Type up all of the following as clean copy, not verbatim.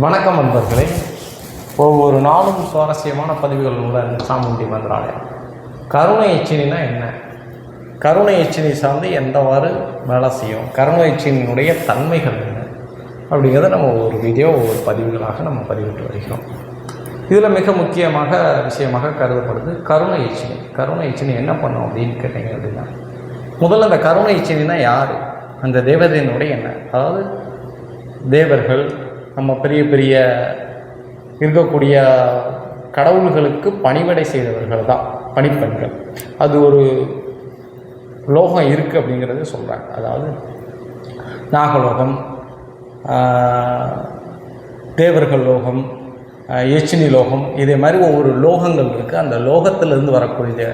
வணக்கம் நண்பர்களே. ஒவ்வொரு நாளும் சுவாரஸ்யமான பதிவுகளுடன் சாமுண்டி மந்திராலயம். கருணை எச்சினா என்ன? கருணை எச்சினி சார்ந்து எந்தவாறு வேலை செய்யும்? கருணை எச்சினுடைய தன்மைகள் என்ன அப்படிங்கிறத நம்ம ஒவ்வொரு வீடியோ ஒவ்வொரு பதிவுகளாக நம்ம பதிவிட்டு வருகிறோம். இதில் மிக முக்கியமாக விஷயமாக கருதப்படுது கருணை எச்சினி. கருணை எச்சினி என்ன பண்ணும் அப்படின்னு கேட்டீங்க அப்படின்னா, முதல்ல அந்த கருணை எச்சினா யார்? அந்த தேவதையினுடைய என்ன? அதாவது தேவர்கள், நம்ம பெரிய பெரிய இருக்கக்கூடிய கடவுள்களுக்கு பணிவிடை செய்தவர்கள் தான் பணிப்பெண்கள். அது ஒரு லோகம் இருக்குது அப்படிங்கிறத சொல்கிறாங்க. அதாவது நாகலோகம், தேவர்கள் லோகம், எச்சினி லோகம், இதே மாதிரி ஒவ்வொரு லோகங்கள் இருக்குது. அந்த லோகத்திலிருந்து வரக்கூடிய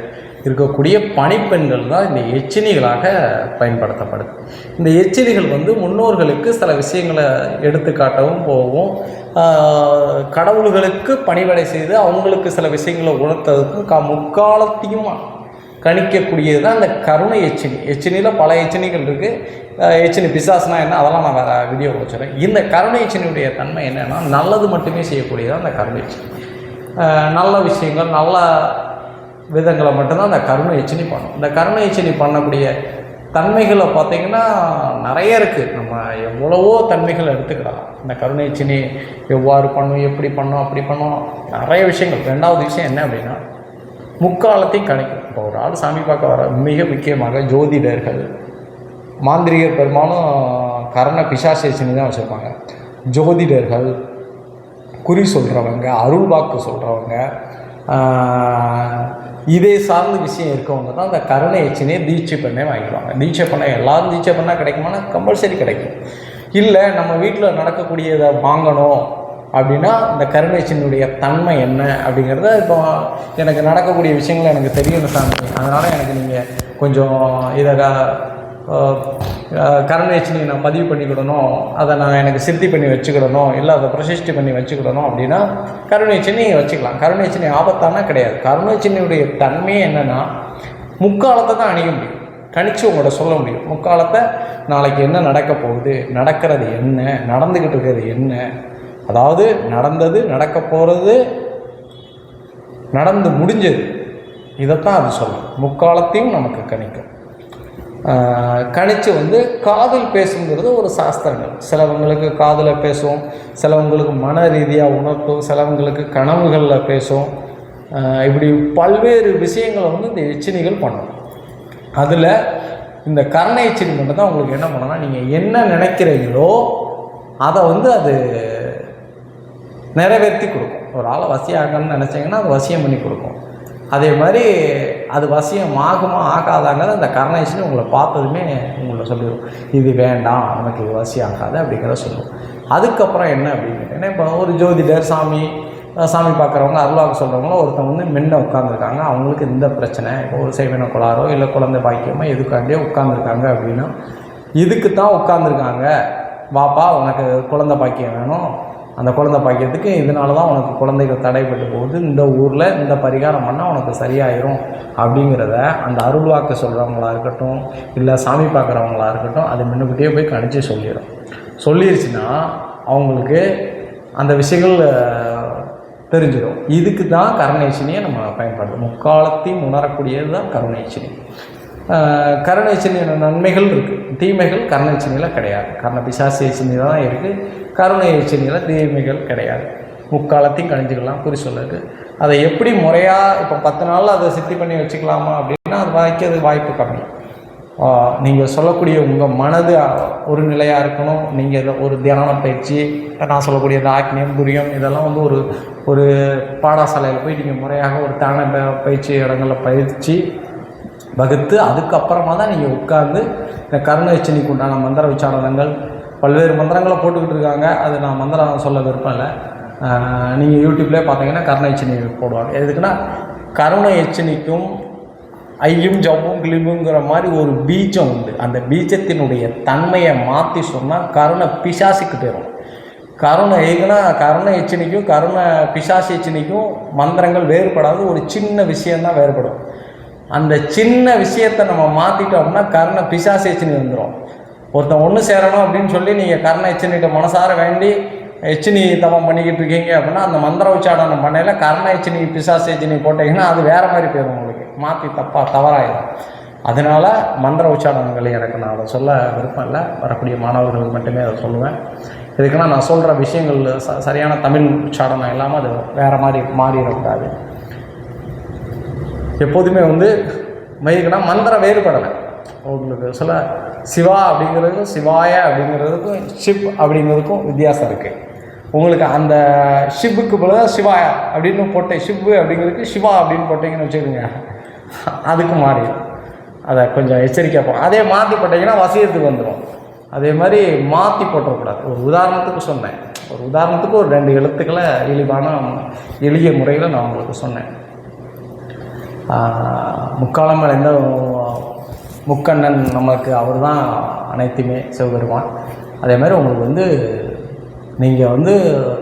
இருக்கக்கூடிய பணிப்பெண்கள் தான் இந்த எச்சினிகளாக பயன்படுத்தப்படுது. இந்த எச்சினிகள் முன்னோர்களுக்கு சில விஷயங்களை எடுத்துக்காட்டவும் போகவும், கடவுள்களுக்கு பணிவிடை செய்து அவங்களுக்கு சில விஷயங்களை உணர்த்ததுக்கும் முக்காலத்தையும் கணிக்கக்கூடியது தான் இந்த கருணை எச்சினி. எச்சினியில் பல எச்சினிகள் இருக்குது. எச்சினி பிசாசுனா என்ன, அதெல்லாம் நான் வேறு வீடியோ வச்சுறேன். இந்த கருணை எச்சினியுடைய தன்மை என்னென்னா, நல்லது மட்டுமே செய்யக்கூடியதான் அந்த கருணை எச்சினி. நல்ல விஷயங்கள், நல்ல விதங்களை மட்டும்தான் அந்த கருணை எச்சினி பண்ணும். இந்த கருணை எச்சினி பண்ணக்கூடிய தன்மைகளை பார்த்திங்கன்னா நிறைய இருக்குது. நம்ம எவ்வளவோ தன்மைகள் எடுத்துக்கிடலாம். இந்த கருணை எச்சினி எவ்வாறு பண்ணும், எப்படி பண்ணும், அப்படி பண்ணும், நிறைய விஷயங்கள். ரெண்டாவது விஷயம் என்ன அப்படின்னா, முக்காலத்தையும் கணிக்கும். இப்போ ஒரு ஆள் சாமி பார்க்க வர மிக முக்கியமாக ஜோதிடர்கள், மாந்திரிகர் பெரும்பாலும் கரண பிசாசு எச்சினி தான் வச்சுருப்பாங்க. ஜோதிடர்கள், குறி சொல்கிறவங்க, அருள் வாக்கு சொல்கிறவங்க, இதே சார்ந்த விஷயம் இருக்கவங்க தான் அந்த கருணை எச்சினியை தீட்சை பண்ணே வாங்கிடுவாங்க. தீட்சை பண்ண எல்லாரும் தீட்சை பண்ணால் கிடைக்குமானா கம்பல்சரி கிடைக்கும். இல்லை நம்ம வீட்டில் நடக்கக்கூடியதை வாங்கணும் அப்படின்னா இந்த கருணை எச்சினுடைய தன்மை என்ன அப்படிங்கிறத, இப்போ எனக்கு நடக்கக்கூடிய விஷயங்களை எனக்கு தெரியணும் சாமி, அதனால் எனக்கு நீங்கள் கொஞ்சம் இதை கருணை எச்சினியை நான் பதிவு பண்ணிக்கிடணும், அதை நான் எனக்கு சித்தி பண்ணி வச்சுக்கிடணும், இல்லை அதை பிரசிஷ்டி பண்ணி வச்சுக்கிடணும் அப்படின்னா கருணை எச்சினி வச்சுக்கலாம். கருணை எச்சினி ஆபத்தானா கிடையாது. கருணை எச்சினியுடைய தன்மையே என்னென்னா, முக்காலத்தை தான் அணிய முடியும், கணிச்சு உங்களோட சொல்ல முடியும். முக்காலத்தை நாளைக்கு என்ன நடக்க போகுது, நடக்கிறது என்ன, நடந்துக்கிட்டு இருக்கிறது என்ன, அதாவது நடந்தது, நடக்க போகிறது, நடந்து முடிஞ்சது, இதைத்தான் அது சொல்லும். முக்காலத்தையும் நமக்கு கணிக்கும். கணிச்சு காதில் பேசுங்கிறது ஒரு சாஸ்திரங்கள். சிலவங்களுக்கு காதில் பேசும், சிலவங்களுக்கு மன ரீதியாக உணர்த்தும், சிலவங்களுக்கு கனவுகளில் பேசும். இப்படி பல்வேறு விஷயங்களை இந்த எச்சினிகள் பண்ணும். அதில் இந்த கருணை எச்சினி மட்டும் தான் உங்களுக்கு என்ன பண்ணணும்னா, நீங்கள் என்ன நினைக்கிறீங்களோ அதை அது நிறைவேற்றி கொடுக்கும். ஒரு ஆளை வசியாகணும்னு நினச்சிங்கன்னா அது வசியம் பண்ணி கொடுக்கும். அதே மாதிரி அது வசியம் ஆகுமா ஆகாதாங்கிறது அந்த கருணை எச்சினி உங்களை பார்த்ததுமே உங்களை சொல்லிடும், இது வேண்டாம், நமக்கு இது வசியம் ஆகாது அப்படிங்கிறத சொல்லுவோம். அதுக்கப்புறம் என்ன அப்படின்னு கேட்டிங்கன்னா, இப்போ ஒரு ஜோதிடர், சாமி பார்க்குறவங்க, அருளாக சொல்கிறவங்களும் ஒருத்தவங்க முன்ன உட்காந்துருக்காங்க, அவங்களுக்கு இந்த பிரச்சனை, இப்போ ஒரு செய்வன கோளாறோ இல்லை குழந்தை பாக்கியமோ எதுக்காண்டியோ உட்காந்துருக்காங்க அப்படின்னா, இதுக்கு தான் உட்காந்துருக்காங்க, வாப்பா உனக்கு குழந்தை பாக்கியம் வேணும், அந்த குழந்தை பாக்கியத்துக்கு இதனால தான் உனக்கு குழந்தைகள் தடைப்பட்டு போகுது, இந்த ஊரில் இந்த பரிகாரம் பண்ணால் உனக்கு சரியாயிரும் அப்படிங்கிறத அந்த அருள்வாக்கு சொல்கிறவங்களா இருக்கட்டும், இல்லை சாமி பார்க்குறவங்களா இருக்கட்டும், அது முன்னுக்கிட்டே போய் கணிச்சு சொல்லிடுச்சுன்னா அவங்களுக்கு அந்த விஷயங்கள் தெரிஞ்சிடும். இதுக்கு தான் கருணை எச்சினியை நம்ம பயன்படுத்தும். முக்காலத்தையும் உணரக்கூடியது தான் கருணை எச்சினி. கருணை எச்சினியோட நன்மைகள் இருக்குது, தீமைகள் கருணை எச்சினியில் கிடையாது. கருணை பிசாசு எச்சினியில் தான் இருக்குது, கருணை எச்சினியில் தீமைகள் கிடையாது. முக்காலத்தையும் கணிஞ்சிக்கலாம். குறி சொல்லுது அதை எப்படி முறையாக இப்போ 10 நாளில் அதை சித்தி பண்ணி வச்சுக்கலாமா அப்படின்னா அது வாய்க்கிறது வாய்ப்பு கம்மி. நீங்கள் சொல்லக்கூடிய உங்கள் மனது ஒரு நிலையாக இருக்கணும். நீங்கள் ஒரு தியான பயிற்சி, நான் சொல்லக்கூடிய இந்த ஆக்னியம், துரியம், இதெல்லாம் ஒரு பாடசாலையில் போய் நீங்கள் முறையாக ஒரு தியான பயிற்சி இடங்களில் பயிற்சி வகுத்து அதுக்கப்புறமா தான் நீங்கள் உட்கார்ந்து இந்த கருணை எச்சினிக்கு உண்டான மந்திர உச்சாரணங்கள், பல்வேறு மந்திரங்களை போட்டுக்கிட்டு இருக்காங்க. அது நான் மந்திரம் சொல்ல விருப்பம் இல்லை. நீங்கள் யூடியூப்லேயே பார்த்தீங்கன்னா கருணை எச்சினி போடுவாங்க. எதுக்குன்னா கருணை எச்சினிக்கும் ஐயும் ஜவ்வும் கிளிம்புங்கிற மாதிரி ஒரு பீஜம் உண்டு. அந்த பீஜத்தினுடைய தன்மையை மாற்றி சொன்னால் கருணை பிசாசுக்கு போயிடும். கருணை எச்சினிக்கும் கருணை பிசாசு எச்சினிக்கும் மந்திரங்கள் வேறுபடாது. ஒரு சின்ன விஷயந்தான் வேறுபடும். அந்த சின்ன விஷயத்தை நம்ம மாற்றிட்டோம்னா கருணை பிசாசு எச்சினி வந்துடும். ஒருத்தன் ஒன்று சேரணும் அப்படின்னு சொல்லி நீங்கள் கர்ண எச்சினிகிட்ட மனசார வேண்டி எச்சினி தவம் பண்ணிக்கிட்டு இருக்கீங்க அப்படின்னா அந்த மந்திர உச்சாடனம் பண்ணையில் கர்ண எச்சினி பிசாசு எச்சினி போட்டிங்கன்னா அது வேறு மாதிரி போயிடும், உங்களுக்கு மாற்றி தவறாயிடும். அதனால் மந்திர உச்சாடனங்கள் எனக்கு நான் அதை சொல்ல விருப்பம் இல்லை, வரக்கூடிய மாணவர்களுக்கு மட்டுமே அதை சொல்லுவேன். இதுக்குன்னா நான் சொல்கிற விஷயங்கள் சரியான தமிழ் உச்சாடனம் இல்லாமல் அது வேறு மாதிரி மாறிடக்கூடாது. எப்போதுமே மயிலுக்குன்னா மந்திரம் வேறுபடலை. உங்களுக்கு சொல்ல சிவா அப்படிங்கிறதுக்கும் சிவாய அப்படிங்கிறதுக்கும் ஷிப் அப்படிங்கிறதுக்கும் வித்தியாசம் இருக்குது. உங்களுக்கு அந்த ஷிப்புக்கு பதிலாக சிவாயா அப்படின்னு போட்டு ஷிப்பு அப்படிங்கிறதுக்கு சிவா அப்படின்னு போட்டிங்கன்னு வச்சுக்கோங்க, அதுக்கு மாறிடும். அதை கொஞ்சம் எச்சரிக்கையாக போகும். அதே மாற்றி போட்டிங்கன்னா வசியத்துக்கு வந்துடும். அதே மாதிரி மாற்றி போட்டக்கூடாது. ஒரு உதாரணத்துக்கு சொன்னேன், ஒரு 2 எழுத்துக்களை எளிய முறையில் நான் உங்களுக்கு சொன்னேன். முக்காலம் அடைந்த முக்கண்ணன் நமக்கு அவர் தான் அனைத்துமே சிவபெருமான். அதே மாதிரி உங்களுக்கு நீங்கள்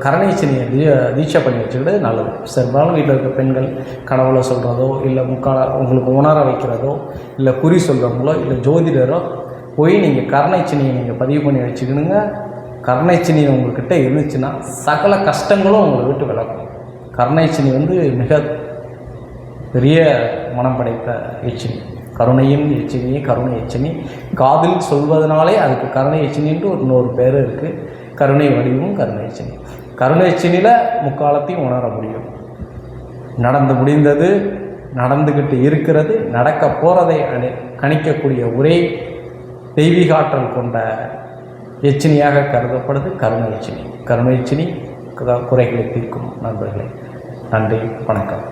கரணீச்சனியை தீட்சை பண்ணி வச்சுக்கிட்டு நல்லது. பெரும்பாலும் வீட்டில் இருக்க பெண்கள் கனவுல சொல்கிறதோ இல்லை உங்களுக்கு உணர வைக்கிறதோ இல்லை குறி சொல்கிறவங்களோ இல்லை ஜோதிடரோ போய் நீங்கள் கரணீச்சனியை நீங்கள் பதிவு பண்ணி வச்சுக்கணுங்க. கரணீச்சனி உங்கள்கிட்ட இருந்துச்சுன்னா சகல கஷ்டங்களும் உங்களை விட்டு விலகும். கரணீச்சனி மிக பெரிய மனம் படைத்த எச்சினி, கருணையின் எச்சினி, கருணை எச்சினி. காதில் சொல்வதனாலே அதுக்கு கருணை எச்சினின்ட்டு இன்னொரு பேர் இருக்குது. கருணை வடிவமும் கருணை எச்சினி. கருணை எச்சினியில் முக்காலத்தையும் உணர முடியும். நடந்து முடிந்தது, நடந்துக்கிட்டு இருக்கிறது, நடக்க போகிறதை கணிக்கக்கூடிய ஒரே தெய்வீகாற்றல் கொண்ட எச்சினியாக கருதப்படுது கருணை எச்சினி. கருணை எச்சினி குறைகளை தீர்க்கும் நண்பர்களே. நன்றி, வணக்கம்.